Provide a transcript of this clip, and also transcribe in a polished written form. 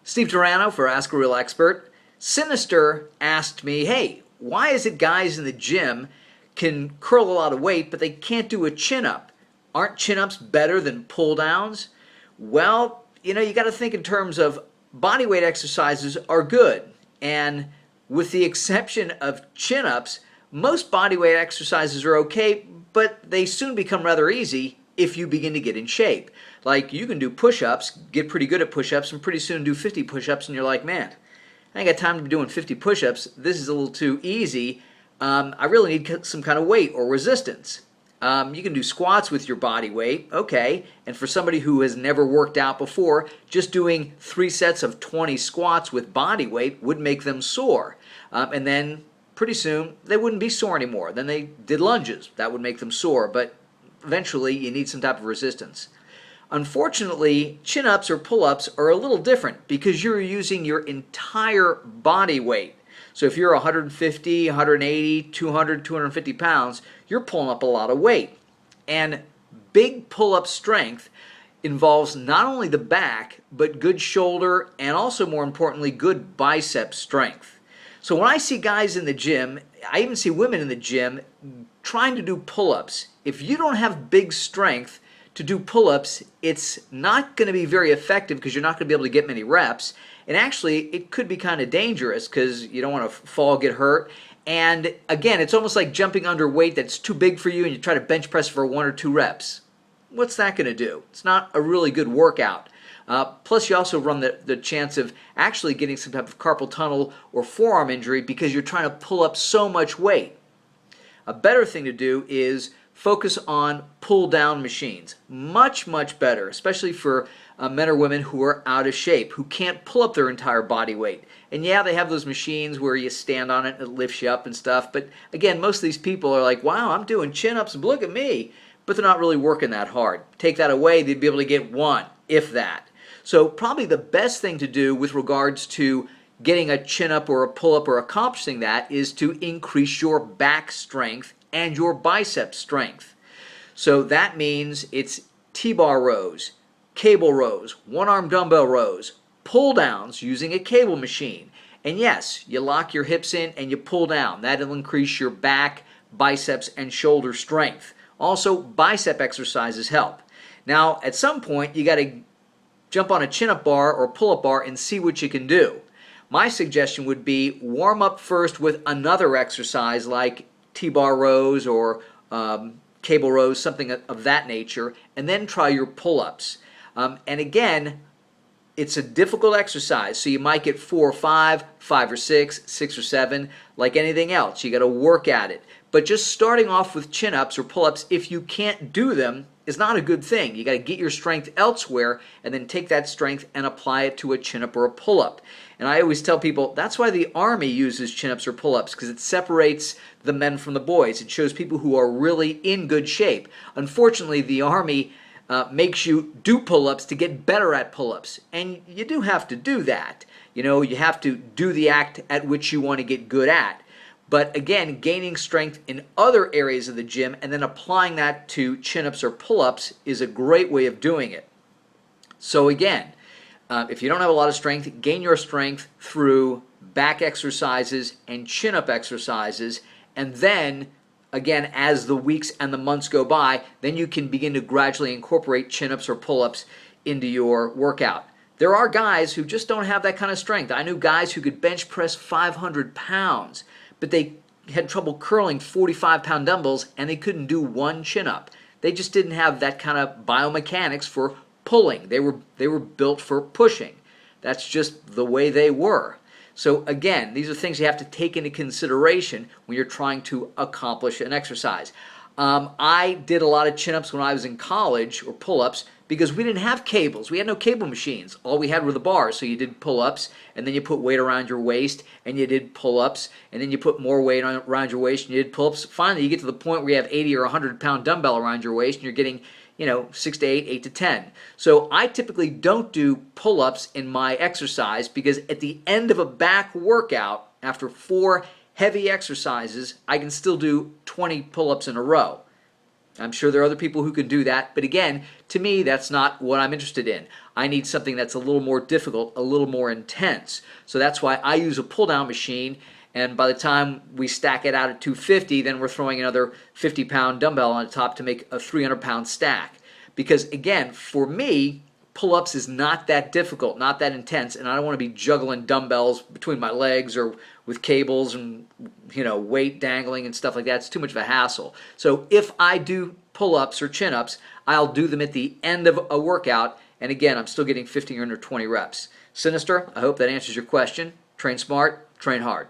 Steve Durano for Ask a Real Expert. Sinister asked me, hey, why is it guys in the gym can curl a lot of weight, but they can't do a chin-up? Aren't chin-ups better than pull-downs? Well, you got to think in terms of body weight exercises are good. And with the exception of chin-ups, most body weight exercises are okay, but they soon become rather easy if you begin to get in shape. Like you can do push-ups, get pretty good at push-ups, and pretty soon do 50 push-ups, and you're like, man, I ain't got time to be doing 50 push-ups. This is a little too easy. I really need some kind of weight or resistance. You can do squats with your body weight, okay. And for somebody who has never worked out before, just doing 3 sets of 20 squats with body weight would make them sore. And then pretty soon they wouldn't be sore anymore. Then they did lunges. That would make them sore, but eventually you need some type of resistance. Unfortunately, chin-ups or pull-ups are a little different because you're using your entire body weight. So if you're 150, 180, 200, 250 pounds, you're pulling up a lot of weight. And big pull-up strength involves not only the back, but good shoulder and also, more importantly, good bicep strength. So when I see guys in the gym, I even see women in the gym trying to do pull-ups. If you don't have big strength to do pull-ups, it's not going to be very effective because you're not going to be able to get many reps. And actually, it could be kind of dangerous because you don't want to fall, get hurt. And again, it's almost like jumping under weight that's too big for you and you try to bench press for 1 or 2 reps. What's that going to do? It's not a really good workout. Plus, you also run the chance of actually getting some type of carpal tunnel or forearm injury because you're trying to pull up so much weight. A better thing to do is focus on pull-down machines. Much, much better, especially for men or women who are out of shape, who can't pull up their entire body weight. And yeah, they have those machines where you stand on it and it lifts you up and stuff. But again, most of these people are like, wow, I'm doing chin-ups and look at me. But they're not really working that hard. Take that away, they'd be able to get 1, if that. So probably the best thing to do with regards to getting a chin-up or a pull-up or accomplishing that is to increase your back strength and your bicep strength. So that means it's T-bar rows, cable rows, 1-arm dumbbell rows, pull downs using a cable machine. And yes, you lock your hips in and you pull down. That'll increase your back, biceps, and shoulder strength. Also, bicep exercises help. Now, at some point, you got to jump on a chin-up bar or pull-up bar and see what you can do. My suggestion would be warm up first with another exercise like T-bar rows or cable rows, something of that nature, and then try your pull-ups. And again, it's a difficult exercise, so you might get 4 or 5, 5 or 6, 6 or 7, like anything else. You got to work at it. But just starting off with chin-ups or pull-ups, if you can't do them, is not a good thing. You got to get your strength elsewhere and then take that strength and apply it to a chin-up or a pull-up. And I always tell people that's why the Army uses chin-ups or pull-ups, because it separates the men from the boys. It shows people who are really in good shape. Unfortunately, the Army makes you do pull-ups to get better at pull-ups. And you do have to do that. You have to do the act at which you want to get good at. But again, gaining strength in other areas of the gym and then applying that to chin-ups or pull-ups is a great way of doing it. So again, if you don't have a lot of strength, gain your strength through back exercises and chin-up exercises. And then, again, as the weeks and the months go by, then you can begin to gradually incorporate chin-ups or pull-ups into your workout. There are guys who just don't have that kind of strength. I knew guys who could bench press 500 pounds. But they had trouble curling 45-pound dumbbells and they couldn't do 1 chin-up. They just didn't have that kind of biomechanics for pulling. They were built for pushing. That's just the way they were. So again, these are things you have to take into consideration when you're trying to accomplish an exercise. I did a lot of chin-ups when I was in college, or pull-ups, because we didn't have cables. We had no cable machines. All we had were the bars. So you did pull-ups, and then you put weight around your waist, and you did pull-ups, and then you put more weight around your waist, and you did pull-ups. Finally, you get to the point where you have 80 or 100-pound dumbbell around your waist, and you're getting 6 to 8, 8 to 10. So I typically don't do pull-ups in my exercise because at the end of a back workout, after 4 heavy exercises, I can still do 20 pull-ups in a row. I'm sure there are other people who can do that, but again, to me, that's not what I'm interested in. I need something that's a little more difficult, a little more intense. So that's why I use a pull-down machine, and by the time we stack it out at 250, then we're throwing another 50-pound dumbbell on the top to make a 300-pound stack. Because again, for me, pull-ups is not that difficult, not that intense, and I don't want to be juggling dumbbells between my legs or with cables and weight dangling and stuff like that. It's too much of a hassle. So if I do pull-ups or chin-ups, I'll do them at the end of a workout, and again, I'm still getting 15 or 20 reps. Sinister, I hope that answers your question. Train smart, train hard.